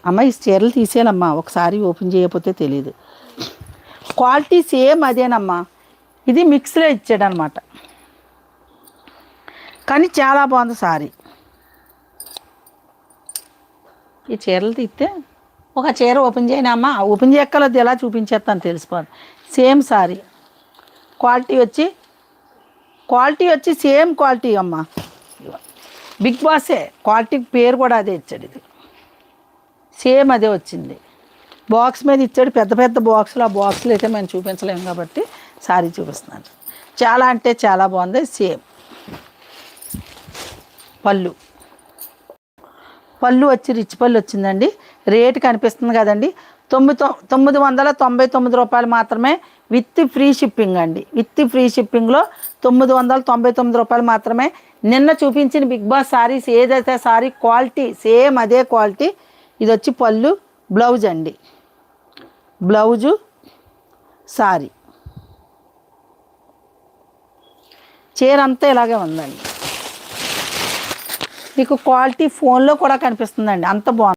అమ్మ ఈ చీరలు తీసేయాలమ్మా, ఒకసారి ఓపెన్ చేయకపోతే తెలియదు. క్వాలిటీ సేమ్ అదేనమ్మా, ఇది మిక్స్లో ఇచ్చాడనమాట. కానీ చాలా బాగుంది సారీ. ఈ చీరలు తీస్తే ఒక చీర ఓపెన్ చేయనా అమ్మా, ఓపెన్ చేయక్కర్లేదు, ఎలా చూపించేస్తాను తెలిసిపోదు. సేమ్ సారీ క్వాలిటీ వచ్చి సేమ్ క్వాలిటీ అమ్మా. బిగ్ బాసే క్వాలిటీ, పేరు కూడా అదే ఇచ్చాడు. ఇది సేమ్ అదే వచ్చింది. బాక్స్ మీద ఇచ్చాడు, పెద్ద పెద్ద బాక్సులు. ఆ బాక్సులు అయితే మేము చూపించలేము కాబట్టి సారీ చూపిస్తున్నాను. చాలా అంటే చాలా బాగుంది. సేమ్ పళ్ళు వచ్చి రిచ్ పళ్ళు వచ్చిందండి. రేటు కనిపిస్తుంది కదండి, 999 రూపాయలు మాత్రమే, విత్ ఫ్రీ షిప్పింగ్ అండి. విత్ ఫ్రీ షిప్పింగ్లో 999 రూపాయలు మాత్రమే. నిన్న చూపించిన బిగ్ బాస్ సారీస్ ఏదైతే సారీ క్వాలిటీ సేమ్ అదే క్వాలిటీ. ఇది వచ్చి పళ్ళు, బ్లౌజ్ అండి. బ్లౌజు, సారీ, చీర అంతా ఇలాగే ఉందండి. మీకు క్వాలిటీ ఫోన్లో కూడా కనిపిస్తుందండి, అంత బాగుంది.